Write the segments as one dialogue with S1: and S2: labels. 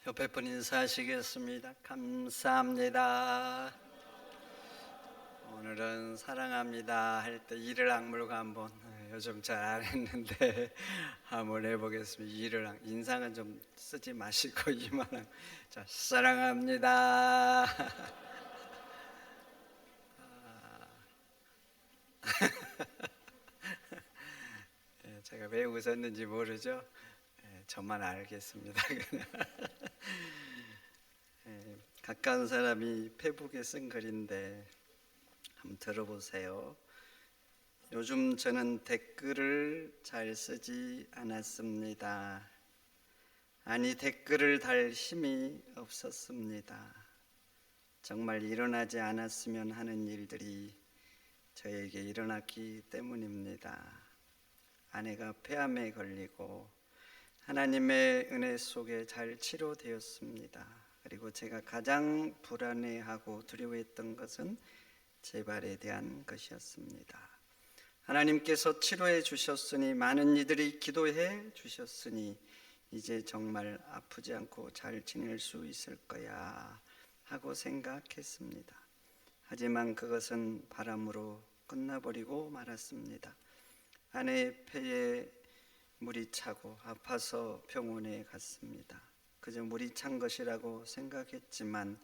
S1: 옆에 분 인사하시겠습니다. 감사합니다. 오늘은 사랑합니다 할 때 이를 악물고 한번 요즘 잘 안 했는데 한번 해보겠습니다. 이를 인상은 좀 쓰지 마시고 이만한 자 사랑합니다. 제가 왜 웃었는지 모르죠. 저만 알겠습니다. 가까운 사람이 페북에 쓴 글인데 한번 들어보세요. 요즘 저는 댓글을 잘 쓰지 않았습니다. 아니, 댓글을 달 힘이 없었습니다. 정말 일어나지 않았으면 하는 일들이 저에게 일어났기 때문입니다. 아내가 폐암에 걸리고 하나님의 은혜 속에 잘 치료되었습니다. 그리고 제가 가장 불안해하고 두려워했던 것은 재발에 대한 것이었습니다. 하나님께서 치료해 주셨으니, 많은 이들이 기도해 주셨으니 이제 정말 아프지 않고 잘 지낼 수 있을 거야 하고 생각했습니다. 하지만 그것은 바람으로 끝나버리고 말았습니다. 아내의 폐에 물이 차고 아파서 병원에 갔습니다. 그저 물이 찬 것이라고 생각했지만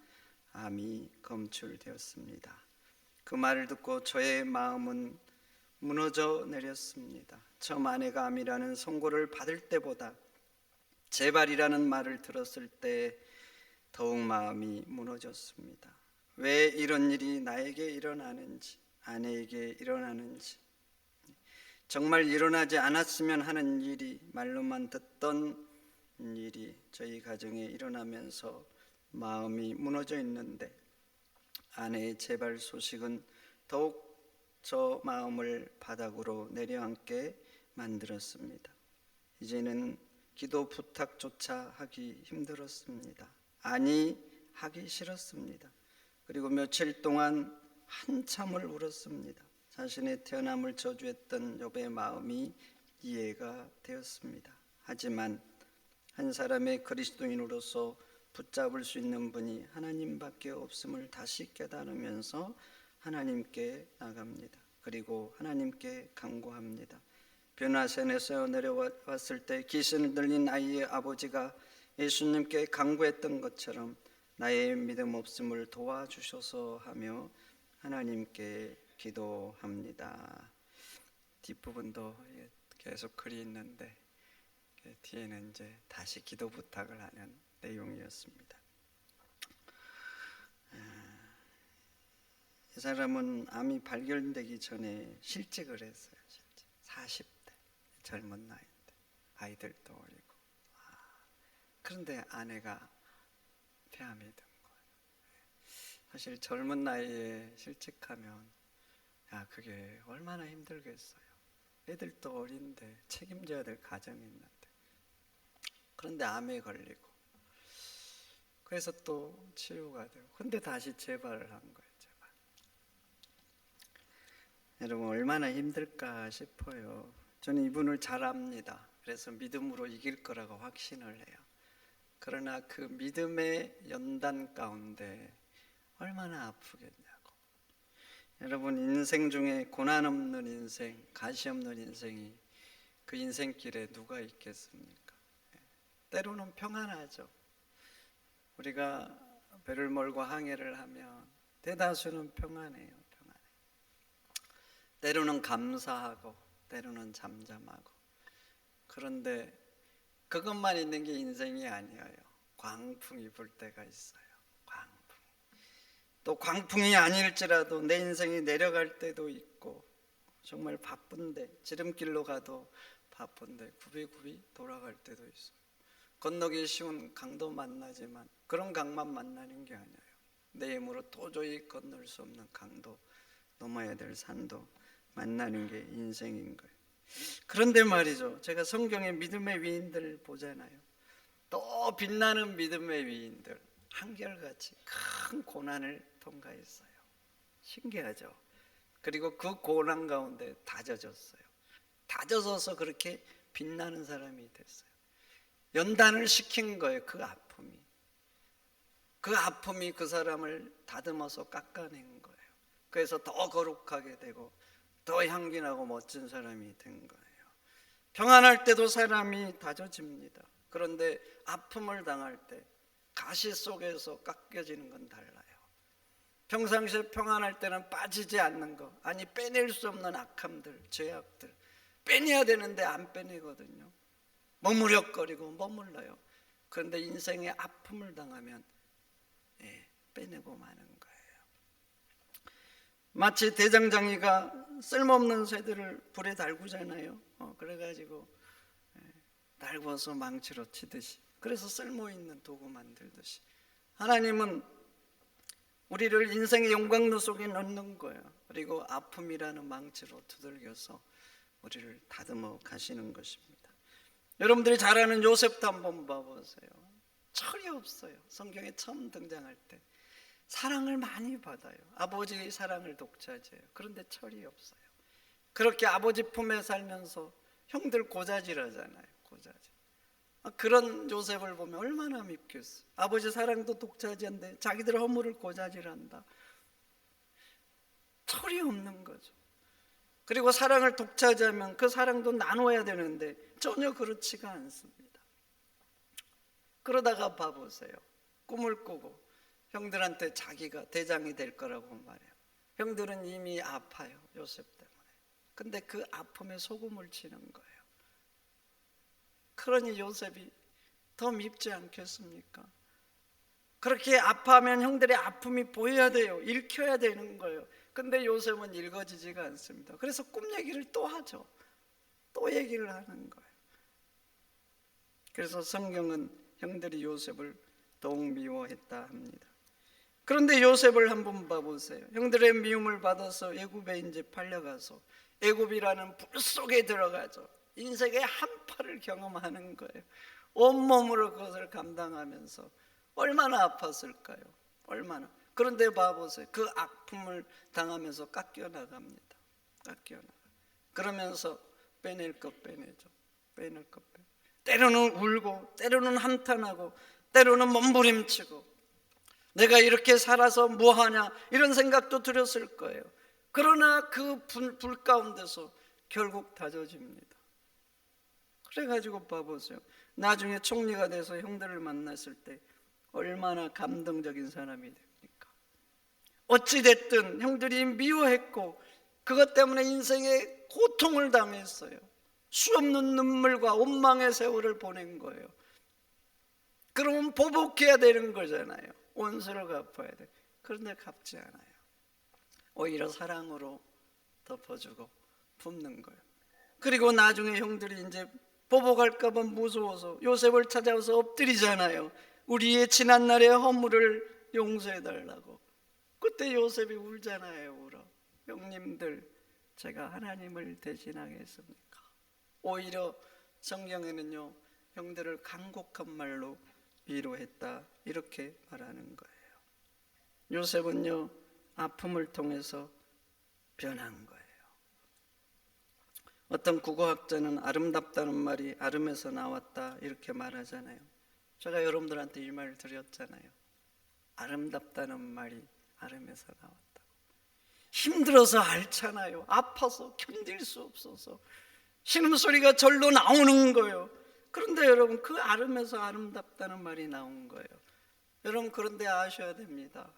S1: 암이 검출되었습니다. 그 말을 듣고 저의 마음은 무너져 내렸습니다. 처음 아내가 암이라는 선고를 받을 때보다 재발이라는 말을 들었을 때 더욱 마음이 무너졌습니다. 왜 이런 일이 나에게 일어나는지, 아내에게 일어나는지, 정말 일어나지 않았으면 하는 일이, 말로만 듣던 일이 저희 가정에 일어나면서 마음이 무너져 있는데, 아내의 재발 소식은 더욱 저 마음을 바닥으로 내려앉게 만들었습니다. 이제는 기도 부탁조차 하기 힘들었습니다. 아니, 하기 싫었습니다. 그리고 며칠 동안 한참을 울었습니다. 자신의 태어남을 저주했던 욥의 마음이 이해가 되었습니다. 하지만 한 사람의 그리스도인으로서 붙잡을 수 있는 분이 하나님밖에 없음을 다시 깨달으면서 하나님께 나갑니다. 그리고 하나님께 간구합니다. 변화산에서 내려왔을 때 귀신을 들린 아이의 아버지가 예수님께 간구했던 것처럼 나의 믿음 없음을 도와주셔서 하며 하나님께 기도합니다. 뒷부분도 계속 글이 있는데 뒤에는 이제 다시 기도 부탁을 하는 내용이었습니다. 이 사람은 암이 발견되기 전에 실직을 했어요. 40대 젊은 나이인데 아이들도 어리고. 그런데 아내가 폐암이 된 거예요. 사실 젊은 나이에 실직하면 그게 얼마나 힘들겠어요. 애들도 어린데 책임져야 될 가정이 있는데. 그런데 암에 걸리고, 그래서 또 치유가 되고, 근데 다시 재발을 한 거예요. 재발. 여러분, 얼마나 힘들까 싶어요. 저는 이분을 잘 압니다. 그래서 믿음으로 이길 거라고 확신을 해요. 그러나 그 믿음의 연단 가운데 얼마나 아프겠냐고. 여러분, 인생 중에 고난 없는 인생, 가시 없는 인생이 그 인생길에 누가 있겠습니까? 때로는 평안하죠. 우리가 배를 몰고 항해를 하면 대다수는 평안해요. 때로는 감사하고 때로는 잠잠하고. 그런데 그것만 있는 게 인생이 아니에요. 광풍이 불 때가 있어요. 광풍. 또 광풍이 아닐지라도 내 인생이 내려갈 때도 있고, 정말 바쁜데, 지름길로 가도 바쁜데 굽이굽이 돌아갈 때도 있어요. 건너기 쉬운 강도 만나지만 그런 강만 만나는 게 아니에요. 내 힘으로 도저히 건널 수 없는 강도, 넘어야 될 산도 만나는 게 인생인 거예요. 그런데 말이죠, 제가 성경의 믿음의 위인들 보잖아요. 또 빛나는 믿음의 위인들, 한결같이 큰 고난을 통과했어요. 신기하죠? 그리고 그 고난 가운데 다져졌어요. 다져져서 그렇게 빛나는 사람이 됐어요. 연단을 시킨 거예요. 그 아픔이. 그 아픔이 그 사람을 다듬어서 깎아낸 거예요. 그래서 더 거룩하게 되고 더 향기나고 멋진 사람이 된 거예요. 평안할 때도 사람이 다져집니다. 그런데 아픔을 당할 때 가시 속에서 깎여지는 건 달라요. 평상시에 평안할 때는 빠지지 않는 거, 아니 빼낼 수 없는 악함들, 죄악들 빼내야 되는데 안 빼내거든요. 머무력거리고 머물러요. 그런데 인생의 아픔을 당하면 빼내고 마는 거예요. 마치 대장장이가 쓸모없는 새들을 불에 달구잖아요. 그래가지고 달궈서 망치로 치듯이, 그래서 쓸모있는 도구 만들듯이 하나님은 우리를 인생의 용광로 속에 넣는 거예요. 그리고 아픔이라는 망치로 두들겨서 우리를 다듬어 가시는 것입니다. 여러분들이 잘 아는 요셉도 한번 봐보세요. 철이 없어요. 성경에 처음 등장할 때 사랑을 많이 받아요. 아버지의 사랑을 독차지해요. 그런데 철이 없어요. 그렇게 아버지 품에 살면서 형들 고자질하잖아요. 고자질. 그런 요셉을 보면 얼마나 밉겠어. 아버지 사랑도 독차지한데 자기들 허물을 고자질한다. 철이 없는 거죠. 그리고 사랑을 독차지하면 그 사랑도 나눠야 되는데 전혀 그렇지가 않습니다. 그러다가 봐보세요. 꿈을 꾸고 형들한테 자기가 대장이 될 거라고 말해요. 형들은 이미 아파요. 요셉 때문에. 근데 그 아픔에 소금을 치는 거예요. 그러니 요셉이 더 밉지 않겠습니까? 그렇게 아파하면 형들의 아픔이 보여야 돼요. 읽혀야 되는 거예요. 근데 요셉은 읽어지지가 않습니다. 그래서 꿈 얘기를 또 하죠. 또 얘기를 하는 거예요. 그래서 성경은 형들이 요셉을 더욱 미워했다 합니다. 그런데 요셉을 한번 봐보세요. 형들의 미움을 받아서 애굽에 이제 팔려가서 애굽이라는 불 속에 들어가죠. 인생의 한파를 경험하는 거예요. 온몸으로 그것을 감당하면서 얼마나 아팠을까요? 얼마나. 그런데 봐보세요. 그 아픔을 당하면서 깎여나갑니다. 깎여나가. 그러면서 빼낼 것 빼내죠. 빼낼 것 빼. 때로는 울고, 때로는 한탄하고, 때로는 몸부림치고, 내가 이렇게 살아서 뭐하냐 이런 생각도 들었을 거예요. 그러나 그 불 가운데서 결국 다져집니다. 그래가지고 봐보세요. 나중에 총리가 돼서 형들을 만났을 때 얼마나 감동적인 사람이 됩니까? 어찌됐든 형들이 미워했고 그것 때문에 인생에 고통을 당했어요. 수없는 눈물과 원망의 세월을 보낸 거예요. 그러면 보복해야 되는 거잖아요. 원수를 갚아야 돼. 그런데 갚지 않아요. 오히려 사랑으로 덮어주고 품는 거예요. 그리고 나중에 형들이 이제 보복할까 봐 무서워서 요셉을 찾아와서 엎드리잖아요. 우리의 지난날의 허물을 용서해 달라고. 그때 요셉이 울잖아요. 울어. 형님들, 제가 하나님을 대신하겠습니까? 오히려 성경에는요, 형들을 간곡한 말로 위로했다 이렇게 말하는 거예요. 요셉은요, 아픔을 통해서 변한 거예요. 어떤 국어학자는 아름답다는 말이 아름에서 나왔다 이렇게 말하잖아요. 제가 여러분들한테 이 말을 드렸잖아요. 아름답다는 말이 아름에서 나왔다고. 힘들어서 앓잖아요. 아파서 견딜 수 없어서 신음소리가 절로 나오는 거예요. 그런데 여러분, 그 아름에서 아름답다는 말이 나온 거예요. 여러분, 그런데 아셔야 됩니다.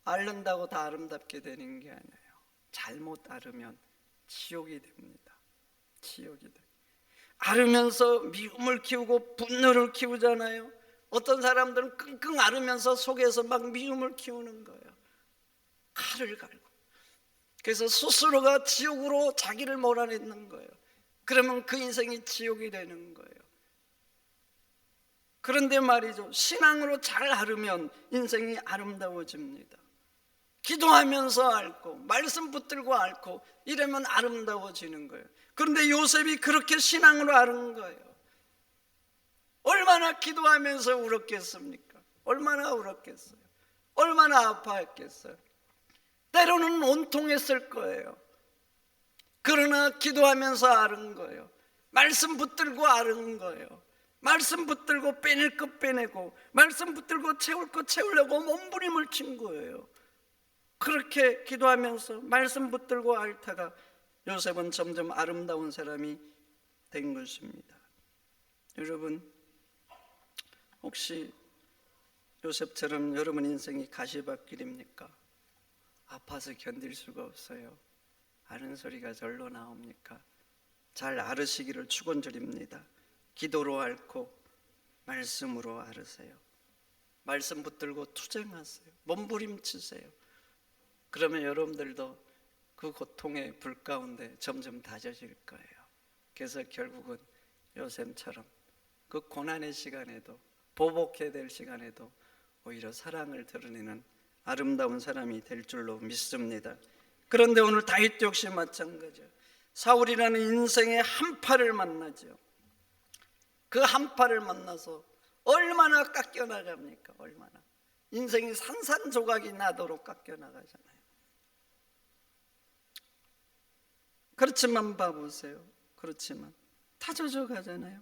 S1: 앓는다고 다 아름답게 되는 게 아니에요. 잘못 앓으면 지옥이 됩니다. 지옥이 돼. 앓으면서 미움을 키우고 분노를 키우잖아요. 어떤 사람들은 끙끙 앓으면서 속에서 막 미움을 키우는 거예요. 칼을 갈고. 그래서 스스로가 지옥으로 자기를 몰아넣는 거예요. 그러면 그 인생이 지옥이 되는 거예요. 그런데 말이죠, 신앙으로 잘 앓으면 인생이 아름다워집니다. 기도하면서 앓고 말씀 붙들고 앓고 이러면 아름다워지는 거예요. 그런데 요셉이 그렇게 신앙으로 앓은 거예요. 얼마나 기도하면서 울었겠습니까? 얼마나 울었겠어요? 얼마나 아파했겠어요? 때로는 온통했을 거예요. 그러나 기도하면서 앓은 거예요. 말씀 붙들고 앓은 거예요. 말씀 붙들고 빼낼 것 빼내고, 말씀 붙들고 채울 것 채우려고 몸부림을 친 거예요. 그렇게 기도하면서 말씀 붙들고 앓다가 요셉은 점점 아름다운 사람이 된 것입니다. 여러분, 혹시 요셉처럼 여러분 인생이 가시밭길입니까? 아파서 견딜 수가 없어요. 앓은 소리가 절로 나옵니까? 잘 앓으시기를 축원드립니다. 기도로 앓고 말씀으로 앓으세요. 말씀 붙들고 투쟁하세요. 몸부림치세요. 그러면 여러분들도 그 고통의 불 가운데 점점 다져질 거예요. 그래서 결국은 요셉처럼 그 고난의 시간에도, 보복해야 될 시간에도 오히려 사랑을 드러내는 아름다운 사람이 될 줄로 믿습니다. 그런데 오늘 다윗 역시 마찬가지예요. 사울이라는 인생의 한파를 만나죠. 그 한파를 만나서 얼마나 깎여나갑니까? 얼마나 인생이 산산조각이 나도록 깎여나가잖아요. 그렇지만 봐보세요. 그렇지만 다져져 가잖아요.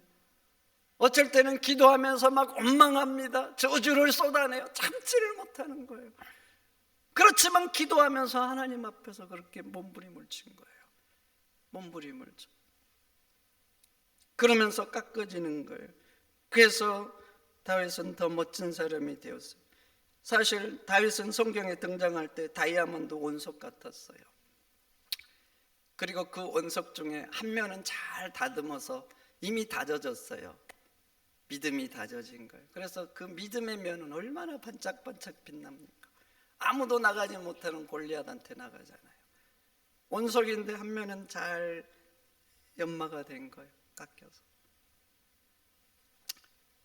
S1: 어쩔 때는 기도하면서 막 원망합니다. 저주를 쏟아내요. 참지를 못하는 거예요. 그렇지만 기도하면서 하나님 앞에서 그렇게 몸부림을 친 거예요. 몸부림을 쳐. 그러면서 깎아지는 거예요. 그래서 다윗은 더 멋진 사람이 되었어요. 사실 다윗은 성경에 등장할 때 다이아몬드 원석 같았어요. 그리고 그 원석 중에 한 면은 잘 다듬어서 이미 다져졌어요. 믿음이 다져진 거예요. 그래서 그 믿음의 면은 얼마나 반짝반짝 빛납니까? 아무도 나가지 못하는 골리앗한테 나가잖아요. 원석인데 한 면은 잘 연마가 된 거예요. 깎여서.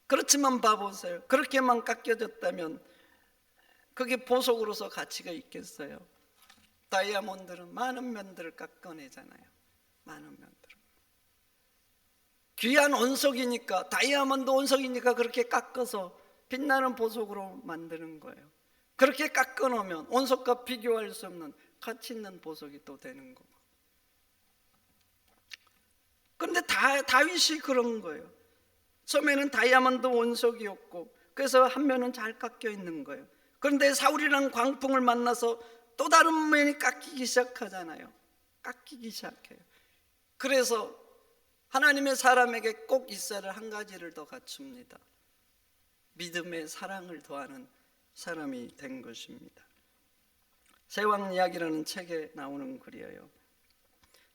S1: 그렇지만 봐보세요. 그렇게만 깎여졌다면 그게 보석으로서 가치가 있겠어요? 다이아몬드는 많은 면들을 깎아내잖아요. 많은 면들을. 귀한 원석이니까, 다이아몬드 원석이니까 그렇게 깎아서 빛나는 보석으로 만드는 거예요. 그렇게 깎아놓으면 원석과 비교할 수 없는 가치 있는 보석이 또 되는 거고. 그런데 다윗이 그런 거예요. 처음에는 다이아몬드 원석이었고, 그래서 한 면은 잘 깎여 있는 거예요. 그런데 사울이라는 광풍을 만나서 또 다른 면이 깎이기 시작하잖아요. 깎이기 시작해요. 그래서 하나님의 사람에게 꼭 있어야 할 한 가지를 더 갖춥니다. 믿음의 사랑을 더하는 사람이 된 것입니다. 세왕 이야기라는 책에 나오는 글이에요.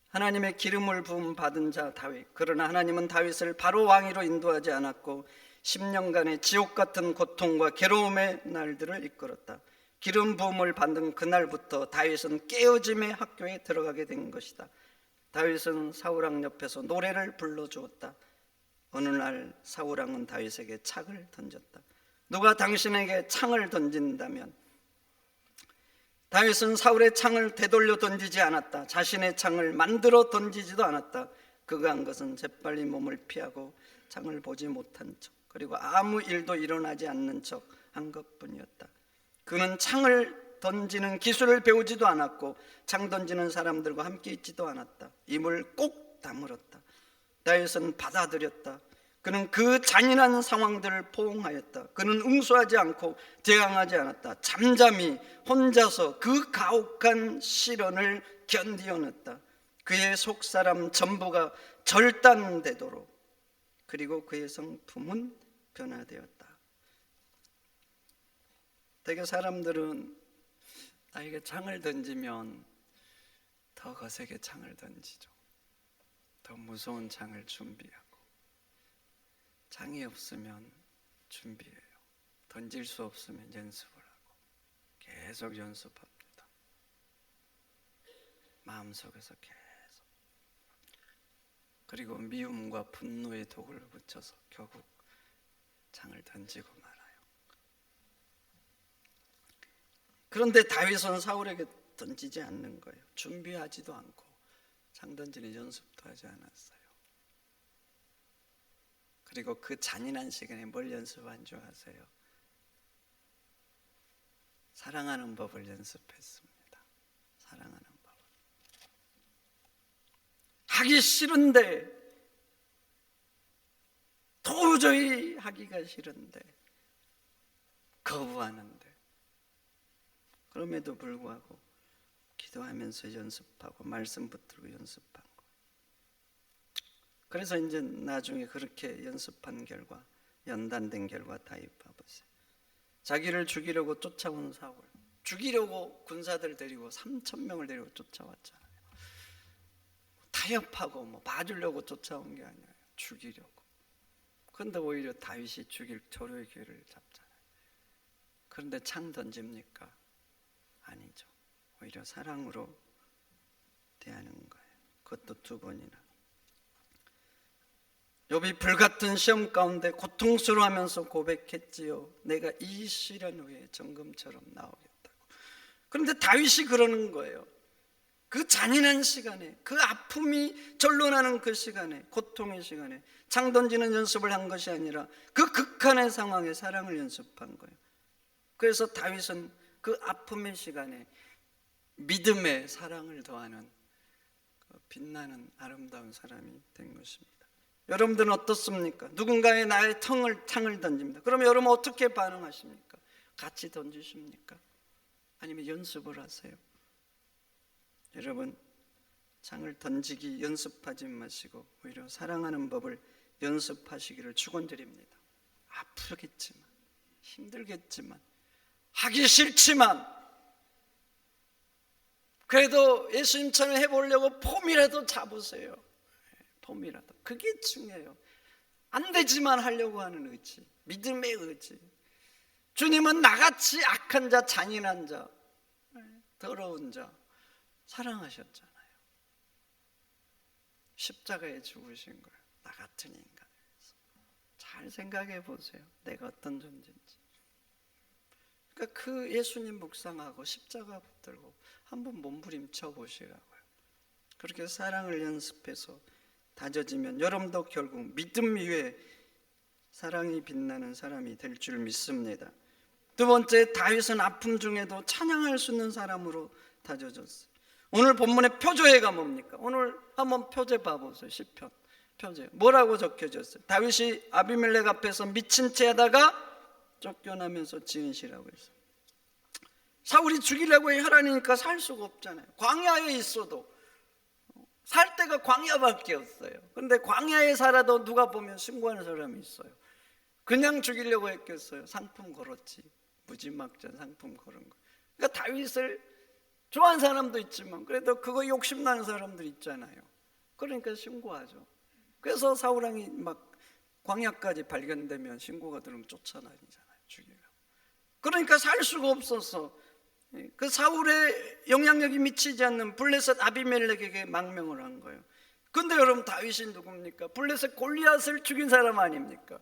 S1: 하나님의 기름을 부음 받은 자 다윗. 그러나 하나님은 다윗을 바로 왕위로 인도하지 않았고 10년간의 지옥 같은 고통과 괴로움의 날들을 이끌었다. 기름 부음을 받은 그날부터 다윗은 깨어짐의 학교에 들어가게 된 것이다. 다윗은 사울왕 옆에서 노래를 불러주었다. 어느 날 사울왕은 다윗에게 창을 던졌다. 누가 당신에게 창을 던진다면? 다윗은 사울의 창을 되돌려 던지지 않았다. 자신의 창을 만들어 던지지도 않았다. 그가 한 것은 재빨리 몸을 피하고 창을 보지 못한 척, 그리고 아무 일도 일어나지 않는 척 한 것뿐이었다. 그는 창을 던지는 기술을 배우지도 않았고 창 던지는 사람들과 함께 있지도 않았다. 입을 꼭 다물었다. 다윗은 받아들였다. 그는 그 잔인한 상황들을 포옹하였다. 그는 응수하지 않고 대항하지 않았다. 잠잠히 혼자서 그 가혹한 시련을 견디어냈다. 그의 속사람 전부가 절단되도록. 그리고 그의 성품은 변화되었다. 대개 사람들은 나에게 창을 던지면 더 거세게 창을 던지죠. 더 무서운 창을 준비하고, 창이 없으면 준비해요. 던질 수 없으면 연습을 하고 계속 연습합니다. 마음속에서 계속. 그리고 미움과 분노의 독을 붙여서 결국 창을 던지고 말아요. 그런데 다윗은 사울에게 던지지 않는 거예요. 준비하지도 않고 창 던지는 연습도 하지 않았어요. 그리고 그 잔인한 시간에 뭘 연습한 줄 아세요? 사랑하는 법을 연습했습니다. 사랑하는 법. 하기 싫은데 도저히 하기가 싫은데, 거부하는데, 그럼에도 불구하고 기도하면서 연습하고 말씀 붙들고 연습한 거. 그래서 이제 나중에 그렇게 연습한 결과, 연단된 결과 다윗 봐보세요. 자기를 죽이려고 쫓아온 사울, 죽이려고 군사들 데리고 3,000명을 데리고 쫓아왔잖아요. 타협하고 뭐 봐주려고 쫓아온 게 아니에요. 죽이려고. 그런데 오히려 다윗이 죽일 조류의 기회를 잡잖아요. 그런데 창 던집니까? 아니죠. 오히려 사랑으로 대하는 거예요. 그것도 2번이나. 욥이 불같은 시험 가운데 고통스러워하면서 고백했지요. 내가 이 시련 후에 정금처럼 나오겠다고. 그런데 다윗이 그러는 거예요. 그 잔인한 시간에, 그 아픔이 절로 나는 그 시간에, 고통의 시간에 창 던지는 연습을 한 것이 아니라 그 극한의 상황에 사랑을 연습한 거예요. 그래서 다윗은 그 아픔의 시간에 믿음의 사랑을 더하는 빛나는 아름다운 사람이 된 것입니다. 여러분들은 어떻습니까? 누군가의 나의 창을 던집니다. 그러면 여러분 어떻게 반응하십니까? 같이 던지십니까? 아니면 연습을 하세요? 여러분, 창을 던지기 연습하지 마시고 오히려 사랑하는 법을 연습하시기를 축원드립니다. 아프겠지만, 힘들겠지만, 하기 싫지만, 그래도 예수님처럼 해보려고 폼이라도 잡으세요. 폼이라도. 그게 중요해요. 안 되지만 하려고 하는 의지, 믿음의 의지. 주님은 나같이 악한 자, 잔인한 자, 더러운 자 사랑하셨잖아요. 십자가에 죽으신 거예요. 나 같은 인간. 잘 생각해 보세요. 내가 어떤 존재인지. 그러니까 그 예수님 묵상하고 십자가 붙들고 한번 몸부림쳐 보시라고요. 그렇게 사랑을 연습해서 다져지면 여러분도 결국 믿음 위에 사랑이 빛나는 사람이 될 줄 믿습니다. 2번째, 다윗은 아픔 중에도 찬양할 수 있는 사람으로 다져졌어요. 오늘 본문의 표제가 뭡니까? 오늘 한번 표제 봐보세요. 시편 표제 뭐라고 적혀졌어요? 다윗이 아비멜렉 앞에서 미친 채 하다가 쫓겨나면서 지은 시라고 했어요. 사울이 죽이려고 하라니까 살 수가 없잖아요. 광야에 있어도 살 데가 광야밖에 없어요. 그런데 광야에 살아도 누가 보면 신고하는 사람이 있어요. 그냥 죽이려고 했겠어요? 상품 걸었지. 무지막지한 상품 걸은 거. 그러니까 다윗을 좋아하는 사람도 있지만 그래도 그거 욕심나는 사람들 있잖아요. 그러니까 신고하죠. 그래서 사울왕이 막 광야까지 발견되면 신고가 들으면 쫓아다니잖아요. 죽이려고. 그러니까 살 수가 없어서 그 사울의 영향력이 미치지 않는 블레셋 아비멜렉에게 망명을 한 거예요. 근데 여러분 다윗이 누굽니까? 블레셋 골리앗을 죽인 사람 아닙니까?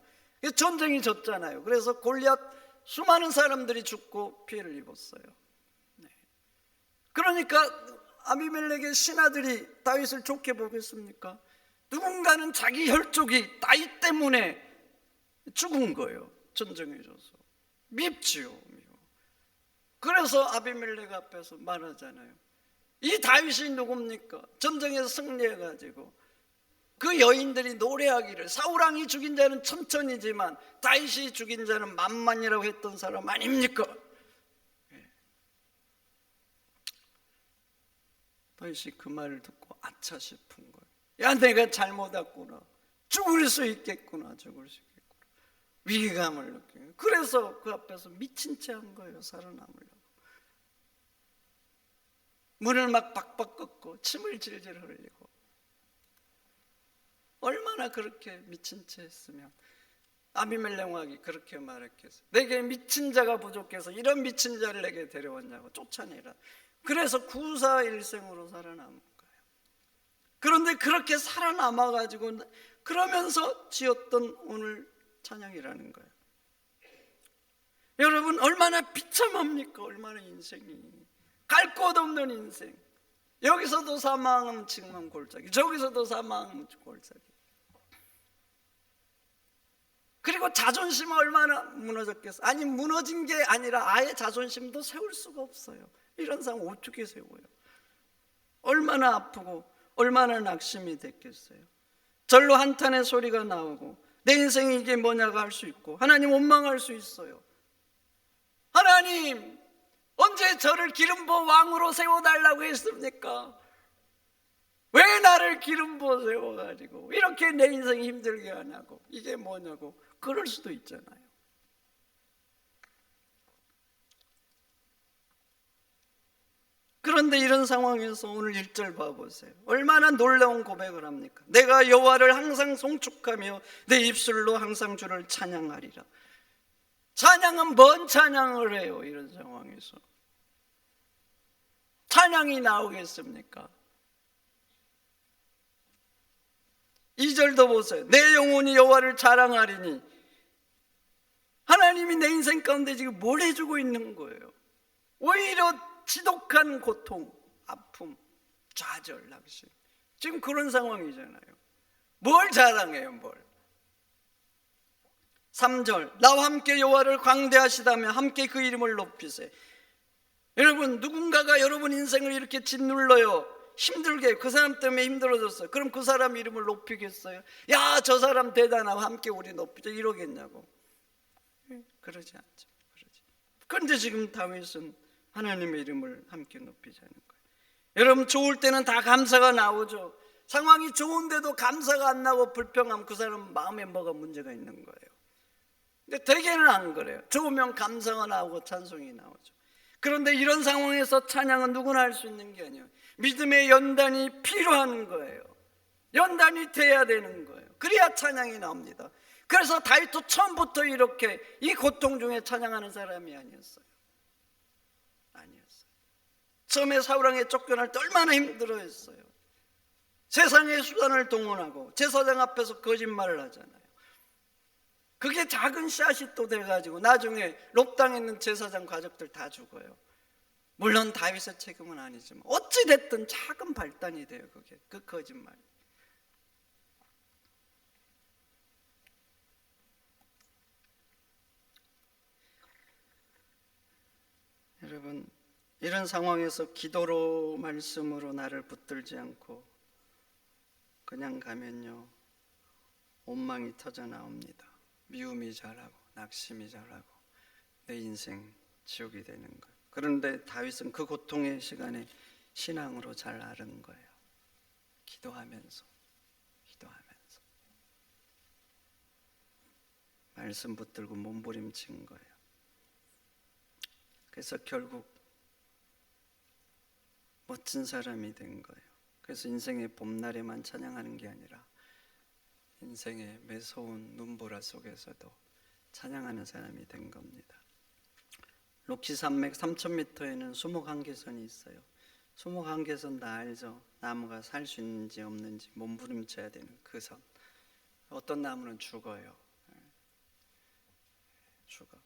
S1: 전쟁이 졌잖아요. 그래서 골리앗 수많은 사람들이 죽고 피해를 입었어요. 그러니까 아비멜렉의 신하들이 다윗을 좋게 보겠습니까? 누군가는 자기 혈족이 다윗 때문에 죽은 거예요. 전쟁에 져서. 밉지요. 그래서 아비멜렉 앞에서 말하잖아요. 이 다윗이 누굽니까? 전쟁에서 승리해가지고 그 여인들이 노래하기를 사울왕이 죽인 자는 천천이지만 다윗이 죽인 자는 만만이라고 했던 사람 아닙니까? 다윗이 그 말을 듣고 아차 싶은 거예요. 야, 내가 잘못했구나. 죽을 수 있겠구나. 위기감을 느끼고. 그래서 그 앞에서 미친 채 한 거예요. 살아남으려고. 문을 막 박박 꺾고 침을 질질 흘리고. 얼마나 그렇게 미친 채 했으면 아비멜렉 왕이 그렇게 말했겠어요. 내게 미친 자가 부족해서 이런 미친 자를 내게 데려왔냐고 쫓아내라. 그래서 구사일생으로 살아남은 거예요. 그런데 그렇게 살아남아가지고 그러면서 지었던 오늘 찬양이라는 거예요. 여러분 얼마나 비참합니까? 얼마나 인생이 갈 곳 없는 인생. 여기서도 사망은 징망 골짜기, 저기서도 사망은 골짜기. 그리고 자존심은 얼마나 무너졌겠어요. 아니 무너진 게 아니라 아예 자존심도 세울 수가 없어요. 이런 상황 어떻게 세워요? 얼마나 아프고 얼마나 낙심이 됐겠어요. 절로 한탄의 소리가 나오고 내 인생이 이게 뭐냐고 할 수 있고, 하나님 원망할 수 있어요. 하나님 언제 저를 기름부어 왕으로 세워달라고 했습니까? 왜 나를 기름부어 세워가지고 이렇게 내 인생 힘들게 하냐고, 이게 뭐냐고 그럴 수도 있잖아요. 그런데 이런 상황에서 오늘 1절 봐보세요. 얼마나 놀라운 고백을 합니까? 내가 여호와를 항상 송축하며 내 입술로 항상 주를 찬양하리라. 찬양은 뭔 찬양을 해요? 이런 상황에서 찬양이 나오겠습니까? 2절도 보세요. 내 영혼이 여호와를 자랑하리니. 하나님이 내 인생 가운데 지금 뭘 해주고 있는 거예요? 오히려 지독한 고통, 아픔, 좌절, 낙심, 지금 그런 상황이잖아요. 뭘 자랑해요? 뭘? 3절 나와 함께 여호와를 광대하시다며 함께 그 이름을 높이세. 여러분, 누군가가 여러분 인생을 이렇게 짓눌러요. 힘들게, 그 사람 때문에 힘들어졌어요. 그럼 그 사람 이름을 높이겠어요? 야, 저 사람 대단하고 함께 우리 높이자 이러겠냐고? 그러지 않죠. 그런데 지금 다윗은 하나님의 이름을 함께 높이자는 거예요. 여러분, 좋을 때는 다 감사가 나오죠. 상황이 좋은데도 감사가 안 나고 불평하면 그 사람 마음에 뭐가 문제가 있는 거예요. 근데 대개는 안 그래요. 좋으면 감사가 나오고 찬송이 나오죠. 그런데 이런 상황에서 찬양은 누구나 할 수 있는 게 아니에요. 믿음의 연단이 필요한 거예요. 연단이 돼야 되는 거예요. 그래야 찬양이 나옵니다. 그래서 다윗도 처음부터 이렇게 이 고통 중에 찬양하는 사람이 아니었어요. 처음에 사울왕에 쫓겨날 때 얼마나 힘들어했어요. 세상의 수단을 동원하고 제사장 앞에서 거짓말을 하잖아요. 그게 작은 씨앗이 또 돼가지고 나중에 롭당에 있는 제사장 가족들 다 죽어요. 물론 다윗의 책임은 아니지만 어찌 됐든 작은 발단이 돼요. 그게 그 거짓말. 여러분, 이런 상황에서 기도로 말씀으로 나를 붙들지 않고 그냥 가면요, 원망이 터져 나옵니다. 미움이 자라고 낙심이 자라고 내 인생 지옥이 되는 거예요. 그런데 다윗은 그 고통의 시간에 신앙으로 잘 앓은 거예요. 기도하면서 말씀 붙들고 몸부림친 거예요. 그래서 결국 멋진 사람이 된 거예요. 그래서 인생의 봄날에만 찬양하는 게 아니라 인생의 매서운 눈보라 속에서도 찬양하는 사람이 된 겁니다. 로키 산맥 3000m에는 수목한계선이 있어요. 수목한계선 다 알죠? 나무가 살 수 있는지 없는지 몸부림쳐야 되는 그 선. 어떤 나무는 죽어요. 죽어.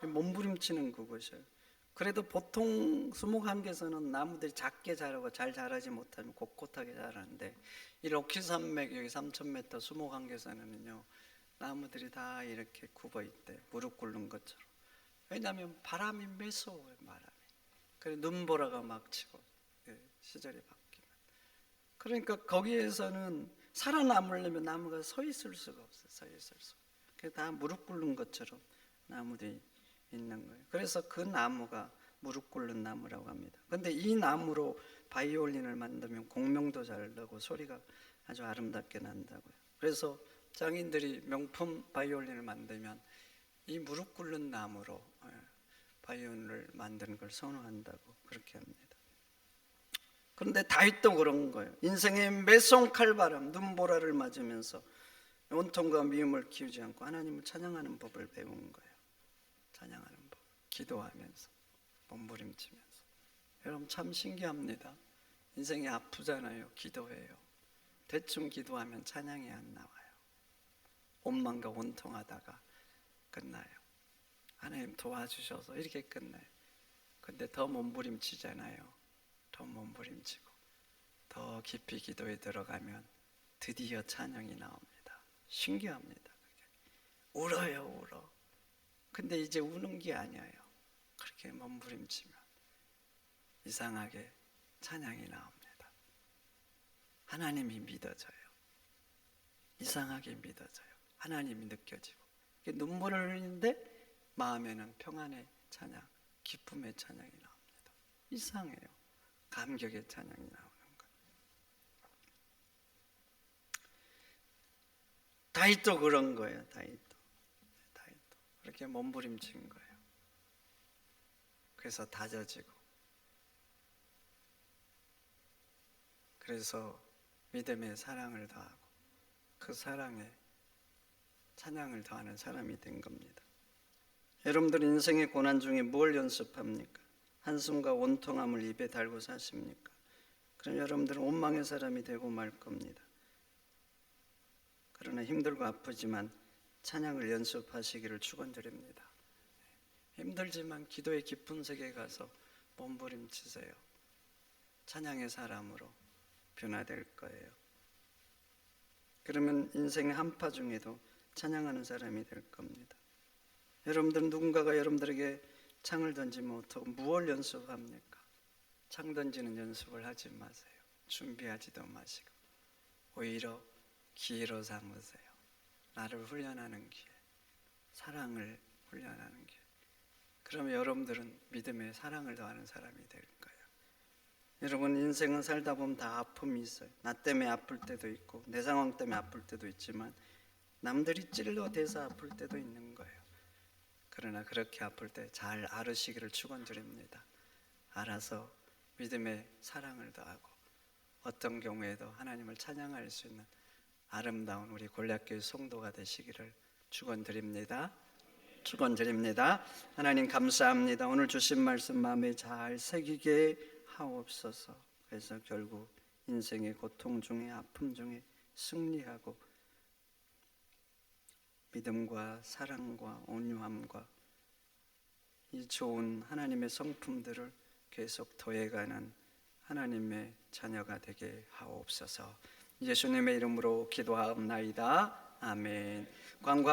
S1: 몸부림치는 그곳이에요. 그래도 보통 수목한계선은 나무들이 작게 자라고 잘 자라지 못하면 꼿꼿하게 자라는데 이 로키산맥 여기 3000m 수목한계선은요, 나무들이 다 이렇게 굽어 있대. 무릎 꿇는 것처럼. 왜냐하면 바람이 매서워요. 바람이. 그래 눈보라가 막 치고 시절이 바뀌면. 그러니까 거기에서는 살아남으려면 나무가 서 있을 수가 없어요. 서 있을 수. 그게 다 무릎 꿇는 것처럼 나무들이 있는 거예요. 그래서 그 나무가 무릎 꿇는 나무라고 합니다. 그런데 이 나무로 바이올린을 만들면 공명도 잘 나고 소리가 아주 아름답게 난다고요. 그래서 장인들이 명품 바이올린을 만들면 이 무릎 꿇는 나무로 바이올린을 만드는 걸 선호한다고 그렇게 합니다. 그런데 다윗도 그런 거예요. 인생의 매송 칼바람, 눈보라를 맞으면서 원통과 미움을 키우지 않고 하나님을 찬양하는 법을 배운 거예요. 찬양하는 법, 기도하면서 몸부림치면서. 여러분 참 신기합니다. 인생이 아프잖아요. 기도해요. 대충 기도하면 찬양이 안 나와요. 원망과 원통하다가 끝나요. 하나님 도와주셔서 이렇게 끝나요. 근데 더 몸부림치잖아요. 더 몸부림치고 더 깊이 기도에 들어가면 드디어 찬양이 나옵니다. 신기합니다. 울어요, 울어. 근데 이제 우는 게 아니에요. 그렇게 몸부림치면 이상하게 찬양이 나옵니다. 하나님이 믿어져요. 이상하게 믿어져요. 하나님이 느껴지고, 눈물을 흘리는데 마음에는 평안의 찬양, 기쁨의 찬양이 나옵니다. 이상해요. 감격의 찬양이 나오는 거예요. 다윗도 그런 거예요. 다윗도 그렇게 몸부림친 거예요. 그래서 다져지고, 그래서 믿음의 사랑을 더하고 그 사랑에 찬양을 더하는 사람이 된 겁니다. 여러분들 인생의 고난 중에 뭘 연습합니까? 한숨과 원통함을 입에 달고 사십니까? 그럼 여러분들은 원망의 사람이 되고 말 겁니다. 그러나 힘들고 아프지만 찬양을 연습하시기를 축원드립니다. 힘들지만 기도의 깊은 세계에 가서 몸부림치세요. 찬양의 사람으로 변화될 거예요. 그러면 인생의 한파 중에도 찬양하는 사람이 될 겁니다. 여러분들은 누군가가 여러분들에게 창을 던지면 어떻게 무엇을 연습합니까? 창 던지는 연습을 하지 마세요. 준비하지도 마시고 오히려 기회로 삼으세요. 나를 훈련하는 기회, 사랑을 훈련하는 기회. 그러면 여러분들은 믿음의 사랑을 더하는 사람이 될 거예요. 여러분 인생은 살다 보면 다 아픔이 있어요. 나 때문에 아플 때도 있고 내 상황 때문에 아플 때도 있지만 남들이 찔러대서 아플 때도 있는 거예요. 그러나 그렇게 아플 때 잘 앓으시기를 축원드립니다. 알아서 믿음의 사랑을 더하고 어떤 경우에도 하나님을 찬양할 수 있는 아름다운 우리 골략교회 성도가 되시기를 축원드립니다. 축원드립니다. 하나님 감사합니다. 오늘 주신 말씀 마음에 잘 새기게 하옵소서. 그래서 결국 인생의 고통 중에 아픔 중에 승리하고 믿음과 사랑과 온유함과 이 좋은 하나님의 성품들을 계속 더해가는 하나님의 자녀가 되게 하옵소서. 예수님의 이름으로 기도하옵나이다. 아멘. 광고